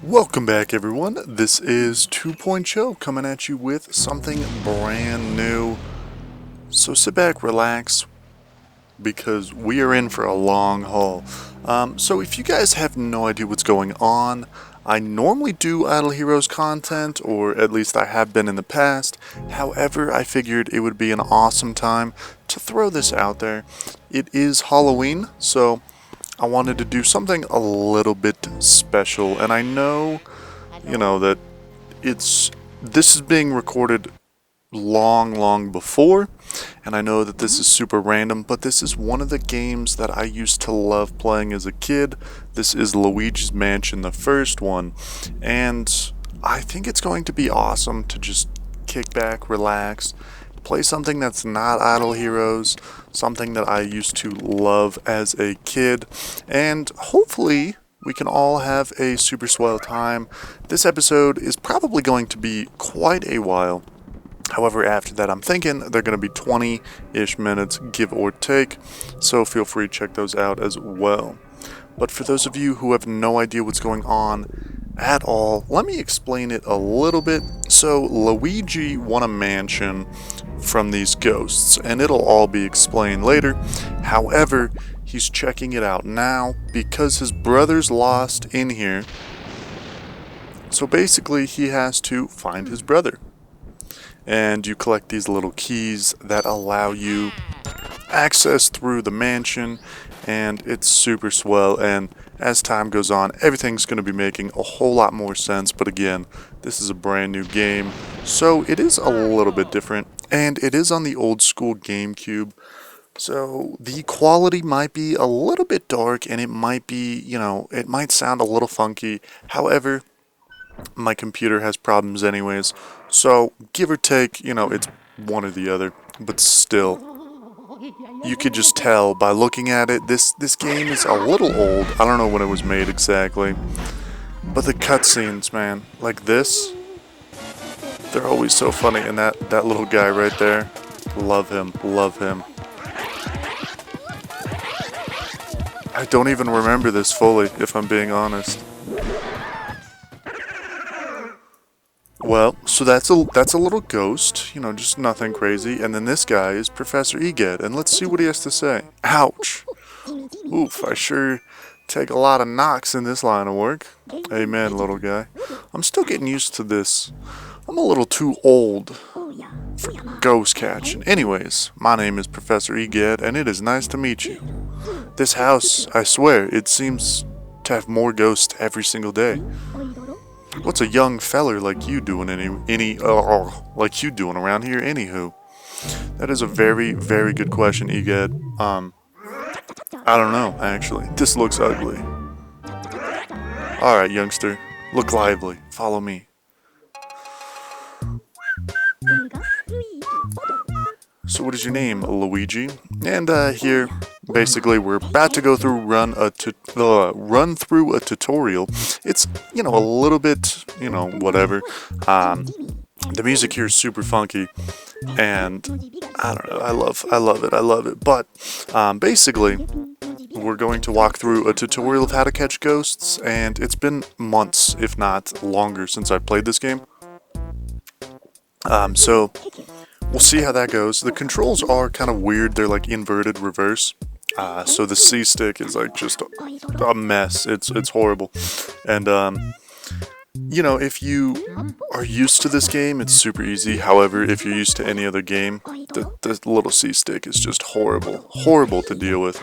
Welcome back, everyone. This is 2.0 coming at you with something brand new. So sit back, relax, because we are in for a long haul. So if you guys have no idea what's going on, I normally do Idle Heroes content, or at least I have been in the past. However, I figured it would be an awesome time to throw this out there. It is Halloween, so I wanted to do something a little bit special, and I know, that this is being recorded long before, and I know that this is super random, but this is one of the games that I used to love playing as a kid. This is Luigi's Mansion, the first one, and I think it's going to be awesome to just kick back, relax, play something that's not Idle Heroes, something that I used to love as a kid, and hopefully we can all have a super swell time. This episode is probably going to be quite a while. However, after that, I'm thinking they're going to be 20-ish minutes, give or take, so feel free to check those out as well. But for those of you who have no idea what's going on at all, let me explain it a little bit. So, Luigi won a mansion from these ghosts, and it'll all be explained later. However, he's checking it out now because his brother's lost in here. So basically, he has to find his brother. And you collect these little keys that allow you access through the mansion, and it's super swell, and as time goes on, everything's going to be making a whole lot more sense. But again, this is a brand new game, so it is a little bit different, and it is on the old school GameCube, so the quality might be a little bit dark, and it might be, it might sound a little funky. However, my computer has problems anyways, so give or take, it's one or the other, but still, you could just tell by looking at it, this game is a little old. I don't know when it was made exactly, but the cutscenes, man, like this, they're always so funny, and that little guy right there, love him. I don't even remember this fully, if I'm being honest. Well, so that's a little ghost, just nothing crazy. And then this guy is Professor Egad, and let's see what he has to say. Ouch. Oof, I sure take a lot of knocks in this line of work. Amen, little guy. I'm still getting used to this. I'm a little too old for ghost catching. Anyways, my name is Professor Egad, and it is nice to meet you. This house, I swear, it seems to have more ghosts every single day. What's a young feller like you doing like you doing around here anywho? That is a very, very good question, Egad. I don't know, actually. This looks ugly. Alright, youngster. Look lively. Follow me. So what is your name, Luigi? And here, basically, we're about to go through run through a tutorial. It's a little bit whatever. The music here is super funky, and I don't know. I love it. But basically, we're going to walk through a tutorial of how to catch ghosts, and it's been months, if not longer, since I played this game. So we'll see how that goes. The controls are kind of weird. They're like inverted reverse. So the C stick is like just a mess. It's horrible. And if you are used to this game, it's super easy. However, if you're used to any other game, the little C stick is just horrible to deal with.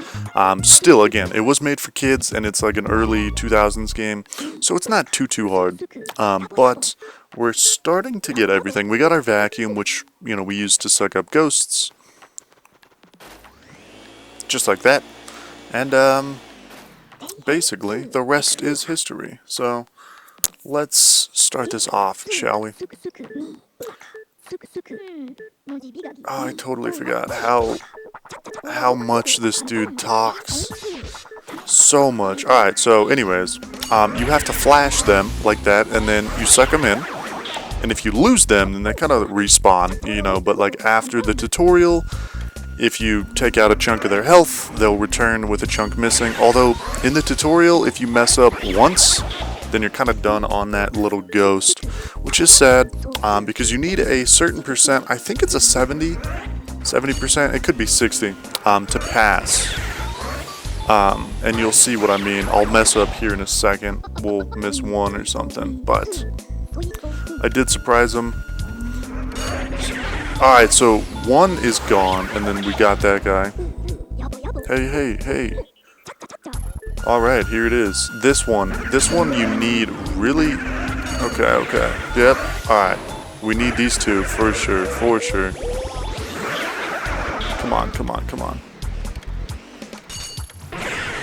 Still, again, it was made for kids, and it's like an early 2000s game, so it's not too hard. But we're starting to get everything. We got our vacuum, which we use to suck up ghosts, just like that. And basically, the rest is history. So let's start this off, shall we? Oh, I totally forgot how much this dude talks. So much. Alright, so anyways, you have to flash them like that, and then you suck them in. And if you lose them, then they kind of respawn, but like after the tutorial, If you take out a chunk of their health, they'll return with a chunk missing. Although, in the tutorial, if you mess up once, then you're kind of done on that little ghost, which is sad, because you need a certain percent, I think it's a 70%, it could be 60, to pass. And you'll see what I mean. I'll mess up here in a second. We'll miss one or something, but I did surprise him. Alright, so one is gone, and then we got that guy. Hey. Alright, here it is. This one you need really... Okay. Yep, alright. We need these two, for sure. Come on.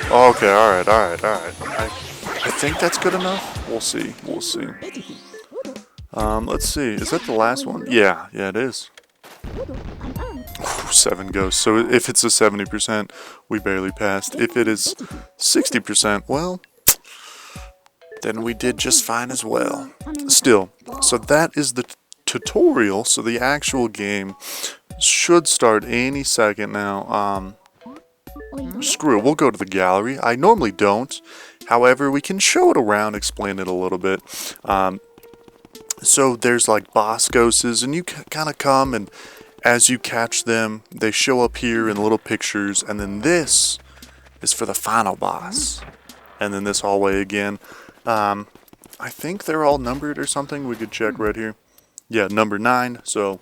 Okay, alright. I think that's good enough. We'll see. Let's see. Is that the last one? Yeah, it is. 7 ghosts. So if it's a 70%, we barely passed. If it is 60%, well, then we did just fine as well. Still, so that is the tutorial. So the actual game should start any second now. Screw it, we'll go to the gallery. I normally don't. However, we can show it around, explain it a little bit. So there's like boss ghosts, and you kind of come, and as you catch them, they show up here in little pictures, and then this is for the final boss. And then this hallway again. I think they're all numbered or something. We could check right here. Yeah, number 9. So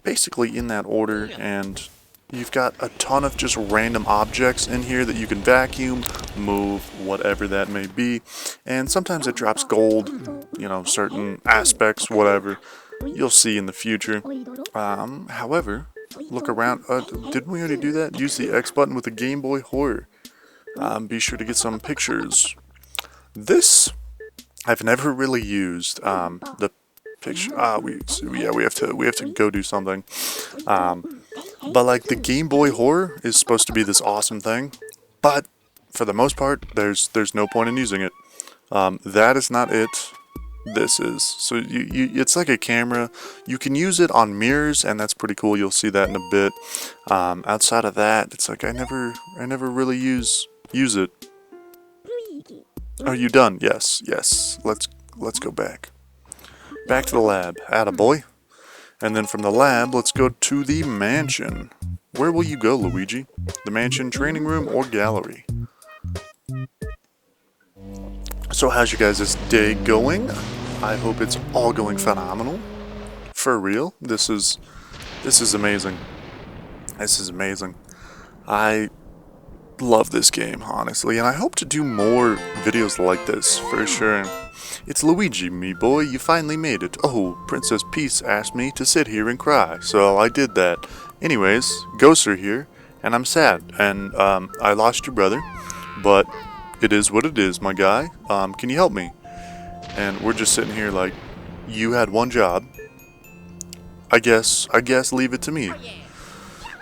basically in that order, and you've got a ton of just random objects in here that you can vacuum, move, whatever that may be. And sometimes it drops gold, you know, certain aspects, whatever. You'll see in the future. However, look around. Didn't we already do that? Use the X button with the Game Boy Horror. Be sure to get some pictures. This, I've never really used. The picture. We have to go do something. But like the Game Boy Horror is supposed to be this awesome thing, but for the most part, there's no point in using it. That is not it. This is. So it's like a camera. You can use it on mirrors, and that's pretty cool. You'll see that in a bit. Outside of that, it's like I never really use it. Are you done? Yes. Let's go back. Back to the lab. Attaboy. And then from the lab, let's go to the mansion. Where will you go, Luigi? The mansion, training room, or gallery? So how's your guys' day going? I hope it's all going phenomenal. For real. This is amazing. This is amazing. I love this game, honestly, and I hope to do more videos like this, for sure. It's Luigi, me boy, you finally made it. Oh, Princess Peace asked me to sit here and cry, so I did that. Anyways, ghosts are here, and I'm sad, and I lost your brother, but it is what it is, my guy. Can you help me? And we're just sitting here like, you had one job. I guess leave it to me.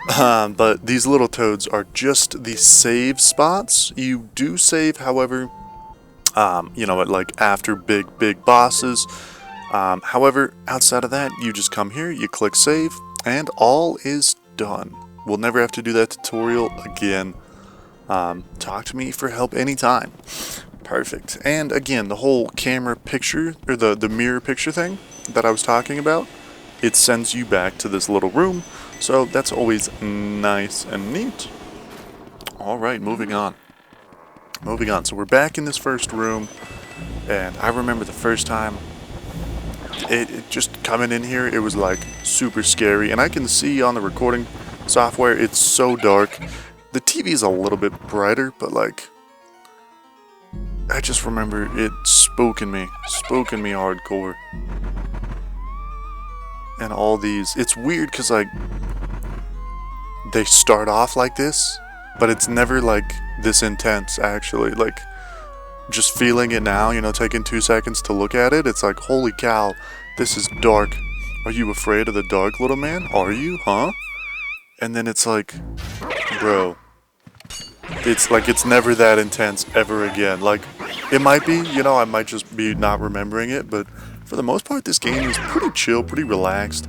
But these little toads are just the save spots. You do save, however, you know, like after big bosses. However, outside of that, you just come here, you click save, and all is done. We'll never have to do that tutorial again. Talk to me for help anytime. Perfect. And again, the whole camera picture, or the mirror picture thing that I was talking about, it sends you back to this little room. So that's always nice and neat. Alright, moving on. So we're back in this first room, and I remember the first time, it just coming in here, it was like super scary. And I can see on the recording software, it's so dark. The TV is a little bit brighter, but like, I just remember it spooking me hardcore. And all these, it's weird because like, they start off like this, but it's never like this intense actually. Like, just feeling it now, you know, taking 2 seconds to look at it, it's like, holy cow, this is dark. Are you afraid of the dark, little man? Are you, huh? And then it's like, bro, it's like, it's never that intense ever again. Like, it might be, you know, I might just be not remembering it, but for the most part, this game is pretty chill, pretty relaxed.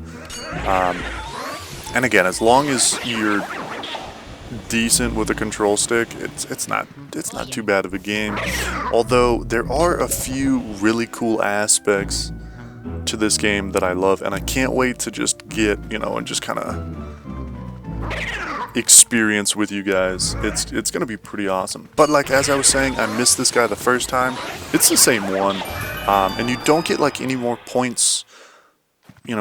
And again, as long as you're decent with a control stick, it's not too bad of a game. Although there are a few really cool aspects to this game that I love, and I can't wait to just get, and just kind of experience with you guys. It's gonna be pretty awesome. But like as I was saying, I missed this guy the first time. It's the same one, and you don't get like any more points,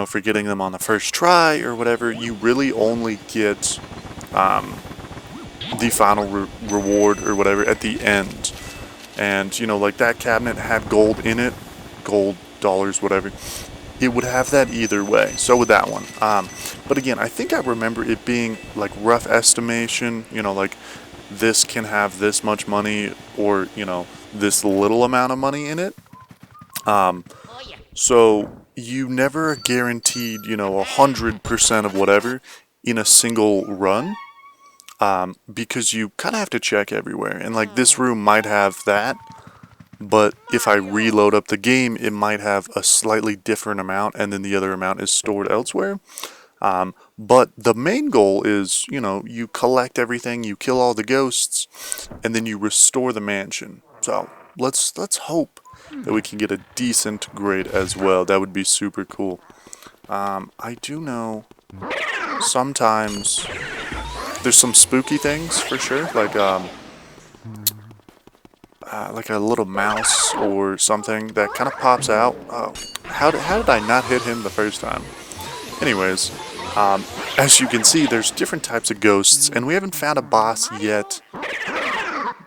for getting them on the first try or whatever. You really only get the final reward or whatever at the end. And like that cabinet had gold in it, gold, dollars, whatever. It would have that either way. So would that one. But again, I think I remember it being like rough estimation, like this can have this much money, or this little amount of money in it. So you never are guaranteed 100% of whatever in a single run, because you kind of have to check everywhere, and like this room might have that, but if I reload up the game, it might have a slightly different amount, and then the other amount is stored elsewhere. But the main goal is, you collect everything, you kill all the ghosts, and then you restore the mansion. So let's hope that we can get a decent grade as well. That would be super cool. I do know sometimes there's some spooky things for sure, like a little mouse or something that kind of pops out. Oh, how did I not hit him the first time? Anyways, as you can see, there's different types of ghosts, and we haven't found a boss yet.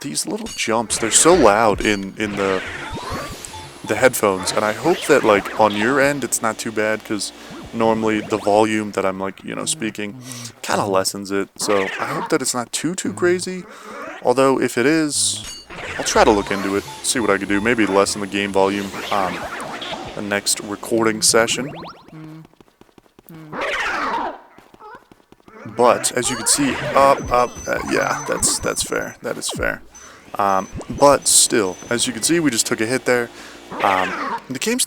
These little jumps, they're so loud in the headphones, and I hope that like on your end it's not too bad, because normally the volume that I'm like, speaking kind of lessens it. So I hope that it's not too crazy. Although if it is, I'll try to look into it, see what I can do. Maybe lessen the game volume the next recording session. But as you can see, yeah, that's fair. That is fair. But still, as you can see, we just took a hit there. The game's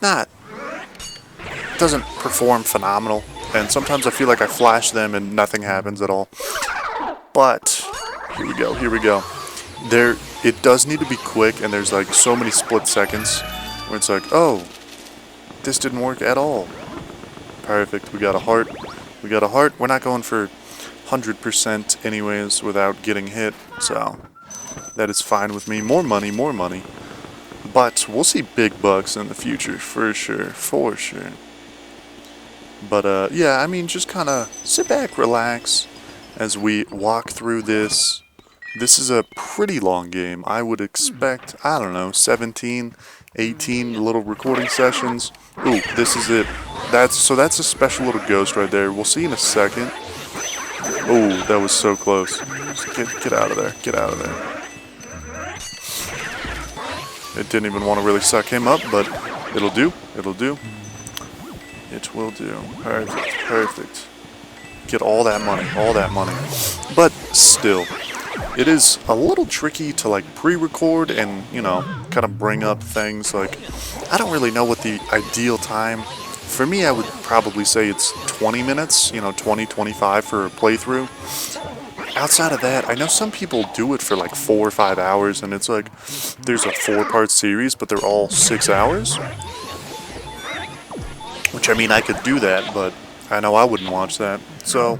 doesn't perform phenomenal, and sometimes I feel like I flash them and nothing happens at all. But here we go. It does need to be quick, and there's like so many split seconds where it's like, oh, this didn't work at all. Perfect. We got a heart. We're not going for 100% anyways without getting hit, so that is fine with me. More money. But we'll see big bucks in the future, for sure. But yeah, I mean, just kind of sit back, relax as we walk through this. This is a pretty long game. I would expect, I don't know, 17, 18 little recording sessions. Ooh, this is it. That's a special little ghost right there. We'll see in a second. Oh, that was so close. Just get out of there. Get out of there. It didn't even want to really suck him up, but it'll do. It will do. Perfect. Get all that money. But still, it is a little tricky to like pre-record and, kind of bring up things like, I don't really know what the ideal time. For me, I would probably say it's 20 minutes, 20, 25 for a playthrough. Outside of that, I know some people do it for like 4 or 5 hours, and it's like, there's a 4-part series, but they're all 6 hours. Which, I mean, I could do that, but I know I wouldn't watch that. So,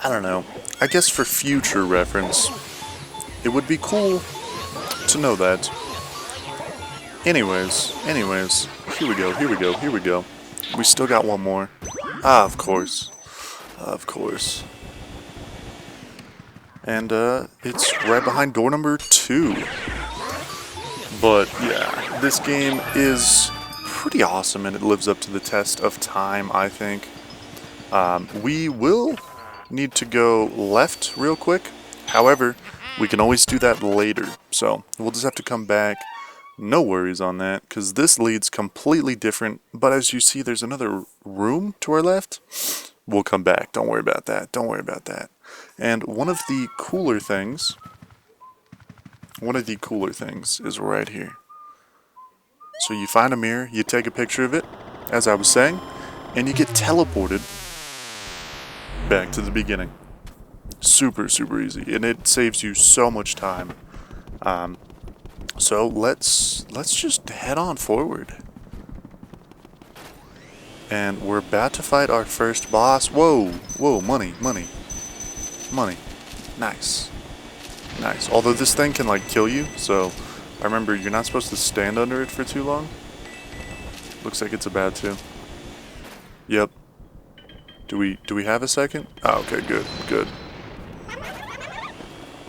I don't know. I guess for future reference, it would be cool to know that. Anyways, here we go. We still got one more. Ah, of course. And, it's right behind door number 2. But, yeah, this game is pretty awesome, and it lives up to the test of time, I think. We will need to go left real quick. However, we can always do that later. So, we'll just have to come back. No worries on that, because this leads completely different. But as you see, there's another room to our left. We'll come back. Don't worry about that. And one of the cooler things is right here. So you find a mirror, you take a picture of it, as I was saying, and you get teleported back to the beginning. Super, super easy, and it saves you so much time. So let's just head on forward. And we're about to fight our first boss. Whoa, whoa, money, money, money. Nice. Nice. Although this thing can like kill you, so I remember you're not supposed to stand under it for too long. Looks like it's about to. Yep. Do we have a second? Oh, okay, good, good.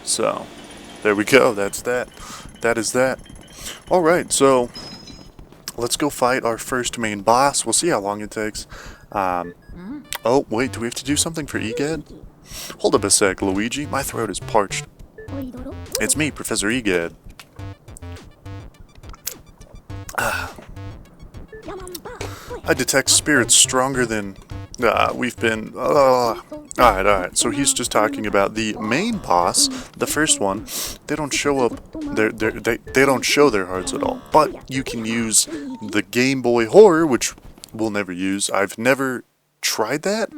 So, there we go. That's that. That is that. Alright, so let's go fight our first main boss. We'll see how long it takes. Oh, wait, do we have to do something for Egad? Hold up a sec, Luigi. My throat is parched. It's me, Professor Egad. I detect spirits stronger than we've been. Alright. So he's just talking about the main boss, the first one. They don't show up. They don't show their hearts at all. But you can use the Game Boy Horror, which we'll never use. I've never tried that.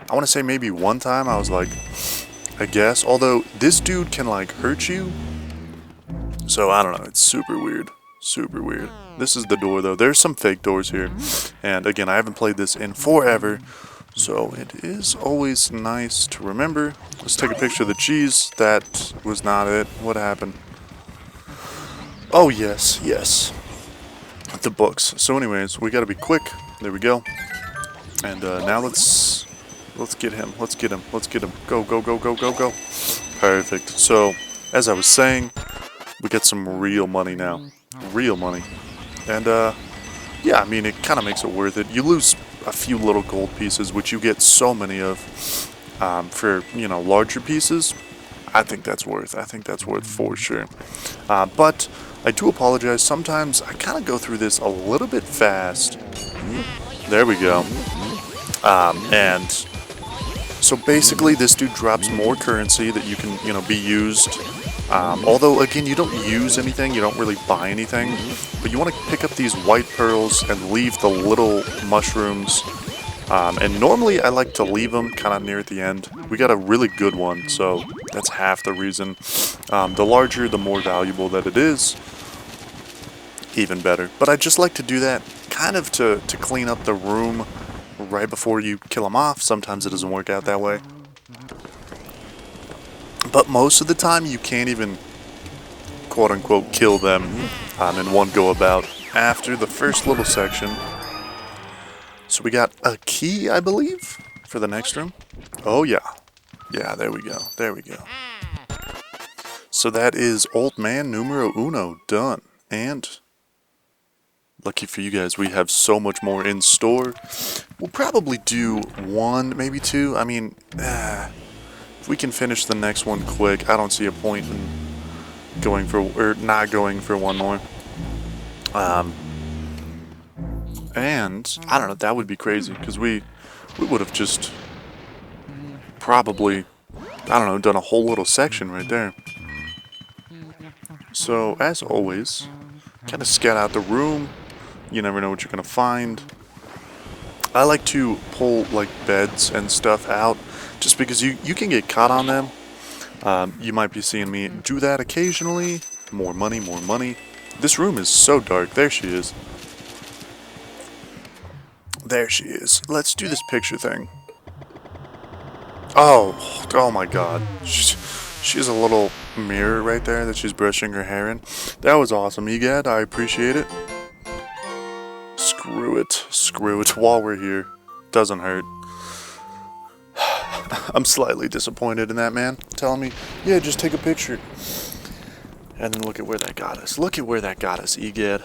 I want to say maybe one time I was like, I guess. Although this dude can like hurt you. So I don't know. It's super weird. Super weird. This is the door though. There's some fake doors here. And again, I haven't played this in forever. So it is always nice to remember. Let's take a picture of the cheese. That was not it. What happened? Oh yes, yes. The books. So anyways, we gotta be quick. There we go. And now let's get him. Let's get him. Let's get him. Go, go, go, go, go, go. Perfect. So, as I was saying, we get some real money now. Real money. And, yeah, I mean, it kind of makes it worth it. You lose a few little gold pieces, which you get so many of, for, you know, larger pieces. I think that's worth. I think that's worth for sure. But I do apologize. Sometimes I kind of go through this a little bit fast. There we go. And so basically this dude drops more currency that you can, you know, be used. Although, again, you don't use anything, you don't really buy anything. But you want to pick up these white pearls and leave the little mushrooms. And normally I like to leave them kind of near at the end. We got a really good one, so that's half the reason. The larger, the more valuable that it is, even better. But I just like to do that kind of to clean up the room right before you kill them off. Sometimes it doesn't work out that way. But most of the time you can't even quote-unquote kill them in one go about after the first little section. So we got a key, I believe, for the next room. Oh yeah. Yeah, there we go. There we go. So that is Old Man Numero Uno done. And lucky for you guys, we have so much more in store. We'll probably do one, maybe two. I mean, if we can finish the next one quick, I don't see a point in going for, or not going for one more. And I don't know, that would be crazy because we would have just probably, I don't know, done a whole little section right there. So as always, kind of scout out the room. You never know what you're gonna find. I like to pull like beds and stuff out just because you can get caught on them. You might be seeing me do that occasionally. More money, more money. This room is so dark. There she is. There she is. Let's do this picture thing. Oh my god. She has a little mirror right there that she's brushing her hair in. That was awesome, Egad. I appreciate it. Screw it. Screw it while we're here. Doesn't hurt. I'm slightly disappointed in that man telling me, yeah, just take a picture. And then look at where that got us. Look at where that got us, Egad.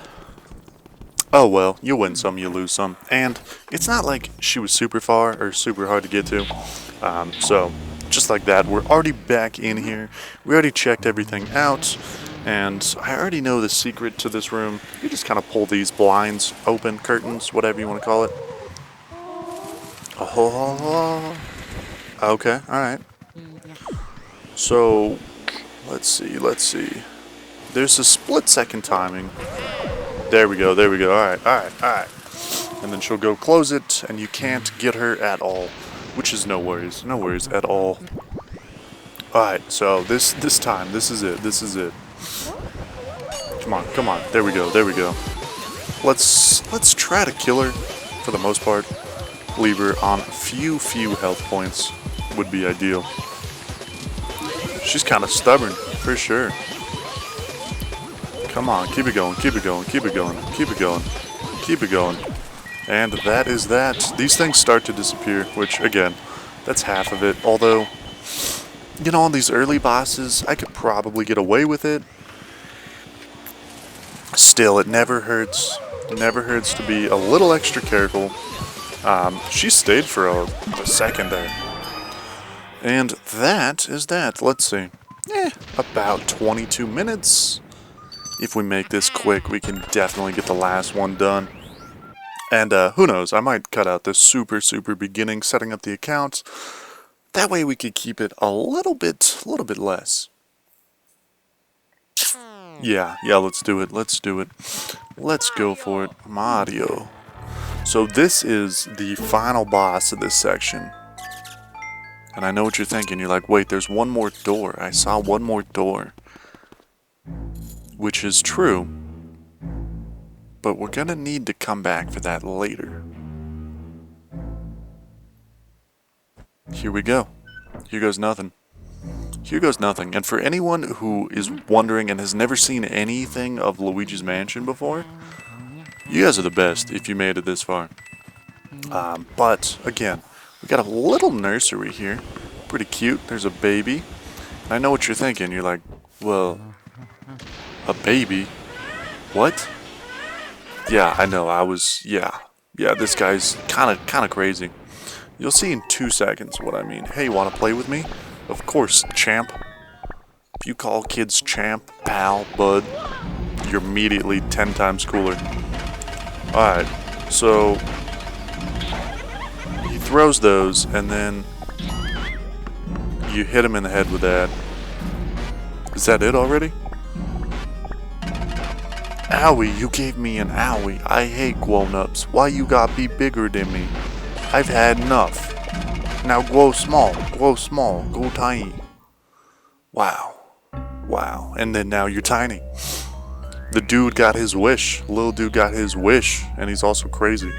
Oh well, you win some, you lose some. And it's not like she was super far or super hard to get to. So, just like that, we're already back in here. We already checked everything out. And I already know the secret to this room. You just kind of pull these blinds open, curtains, whatever you want to call it. Oh, okay, alright. So, let's see. There's a split-second timing. There we go, alright. And then she'll go close it, and you can't get her at all. which is no worries at all. Alright, so this time, this is it. Come on, there we go. Let's try to kill her for the most part. Leave her on few health points would be ideal. She's kind of stubborn, for sure. Come on, keep it going. And that is that. These things start to disappear, which, again, that's half of it. Although, you know, on these early bosses, I could probably get away with it. Still, it never hurts. It never hurts to be a little extra careful. She stayed for a second there. And that is that. Let's see. About 22 minutes. If we make this quick, we can definitely get the last one done. And who knows, I might cut out this super beginning setting up the account. That way we could keep it a little bit less. Yeah, let's do it. Let's go for it. Mario. So this is the final boss of this section. And I know what you're thinking. You're like, wait, there's one more door. I saw one more door. Which is true. But we're gonna need to come back for that later. Here we go. Here goes nothing. And for anyone who is wondering and has never seen anything of Luigi's Mansion before, you guys are the best if you made it this far. But, again, we got a little nursery here. Pretty cute. There's a baby. And I know what you're thinking. You're like, well, a baby? What? Yeah, I know. Yeah, this guy's kind of crazy. You'll see in 2 seconds what I mean. Hey, you want to play with me? Of course, champ. If you call kids champ, pal, bud, you're immediately 10 times cooler. Alright, so he throws those, and then you hit him in the head with that. Is that it already? Owie, you gave me an owie. I hate grown-ups. Why you gotta be bigger than me? I've had enough. Now grow small, go tiny. Wow. And then now you're tiny. The dude got his wish. Little dude got his wish, and he's also crazy.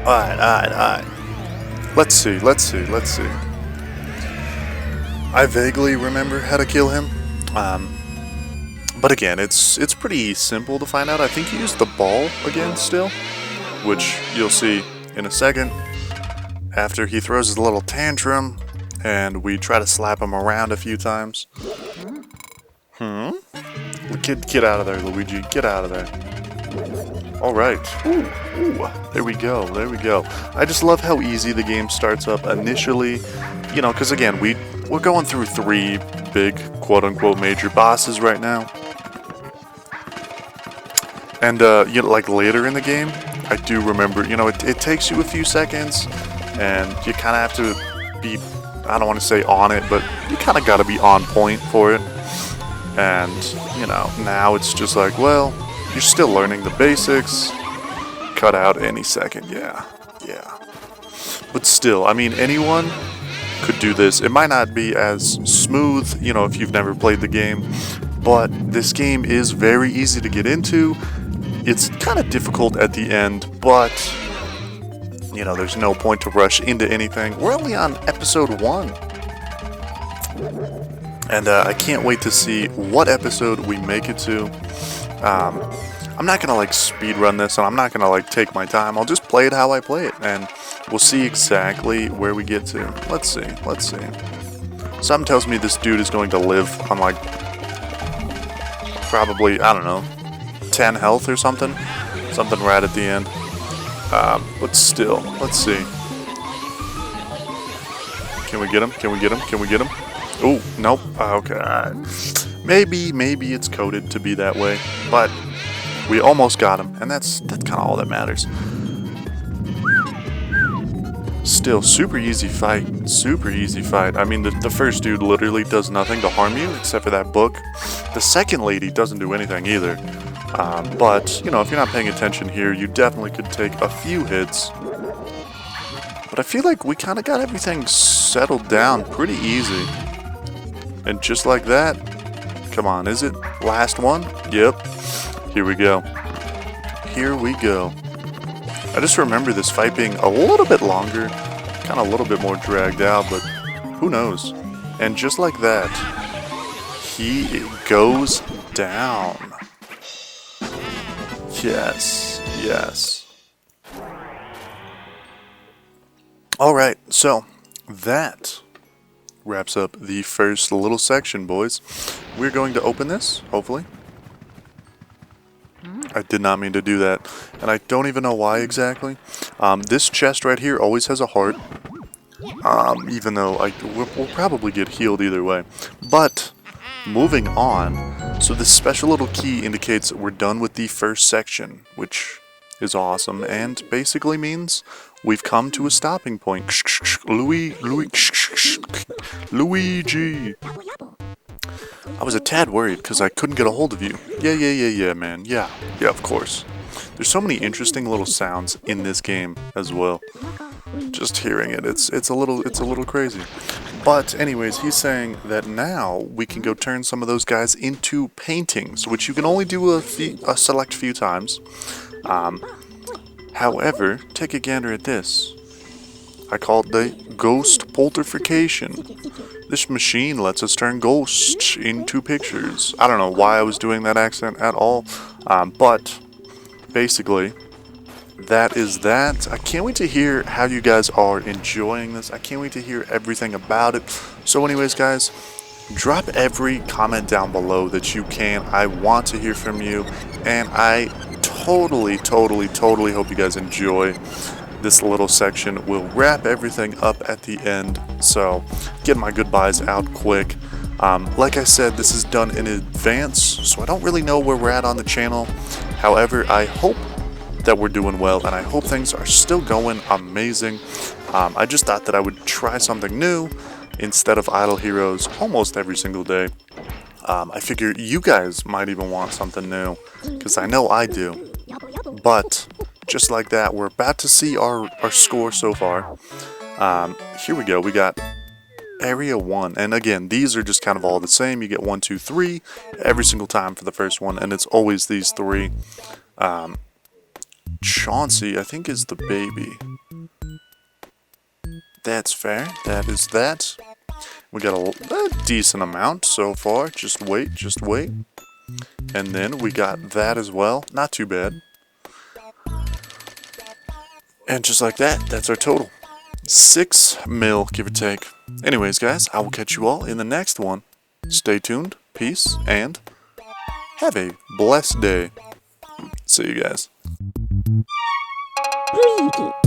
Alright. Let's see. I vaguely remember how to kill him. But again, it's pretty simple to find out. I think he used the ball again still, which you'll see in a second. After he throws his little tantrum, and we try to slap him around a few times. Get out of there, Luigi. Get out of there. Alright. Ooh. There we go. I just love how easy the game starts up initially. You know, because again, we're going through 3 big, quote-unquote, major bosses right now. And, you know, like later in the game, I do remember, you know, it takes you a few seconds, and you kind of have to be, I don't want to say on it, but you kind of got to be on point for it. And, you know, now it's just like, well, you're still learning the basics. Cut out any second, yeah. But still, I mean, anyone could do this. It might not be as smooth, you know, if you've never played the game, but this game is very easy to get into. It's kind of difficult at the end, but, you know, there's no point to rush into anything. We're only on episode 1. And I can't wait to see what episode we make it to. I'm not going to, like, speed run this, and I'm not going to, like, take my time. I'll just play it how I play it, and we'll see exactly where we get to. Let's see. Something tells me this dude is going to live on, like, probably, I don't know, 10 health or something. Something right at the end. But still, let's see. Can we get him? Oh, nope. Okay. Maybe it's coded to be that way, but we almost got him, and that's kind of all that matters. Still, super easy fight. I mean, the first dude literally does nothing to harm you except for that book. The second lady doesn't do anything either. But, you know, if you're not paying attention here, you definitely could take a few hits But I feel like we kind of got everything settled down pretty easy. And just like that, come on, is it last one? Yep. Here we go. Here we go. I just remember this fight being a little bit longer, kind of a little bit more dragged out, but who knows? And just like that, he goes down. Yes, yes. Alright, so that wraps up the first little section, boys. We're going to open this, hopefully. I did not mean to do that, and I don't even know why exactly. This chest right here always has a heart, even though we'll probably get healed either way. But, moving on, so this special little key indicates that we're done with the first section, which is awesome, and basically means we've come to a stopping point. Luigi! I was a tad worried because I couldn't get a hold of you. Yeah, man. Yeah, of course. There's so many interesting little sounds in this game as well. Just hearing it, it's a little crazy. But anyways, he's saying that now we can go turn some of those guys into paintings, which you can only do a select few times. However, take a gander at this. I call it the ghost polterification. This machine lets us turn ghosts into pictures. I don't know why I was doing that accent at all, but basically, that is that. I can't wait to hear how you guys are enjoying this. I can't wait to hear everything about it. So anyways, guys, drop every comment down below that you can. I want to hear from you, and I totally hope you guys enjoy this little section. We'll wrap everything up at the end, so get my goodbyes out quick. Like I said, this is done in advance, so I don't really know where we're at on the channel. However, I hope that we're doing well, and I hope things are still going amazing. I just thought that I would try something new instead of Idle Heroes almost every single day. I figure you guys might even want something new, because I know I do. But just like that, we're about to see our score so far. Here we go. We got Area 1. And again, these are just kind of all the same. You get 1, 2, 3 every single time for the first one. And it's always these three. Chauncey, I think, is the baby. That's fair. That is that. We got a decent amount so far. Just wait. And then we got that as well. Not too bad. And just like that, that's our total. 6 mil, give or take. Anyways, guys, I will catch you all in the next one. Stay tuned, peace, and have a blessed day. See you guys. Luigi.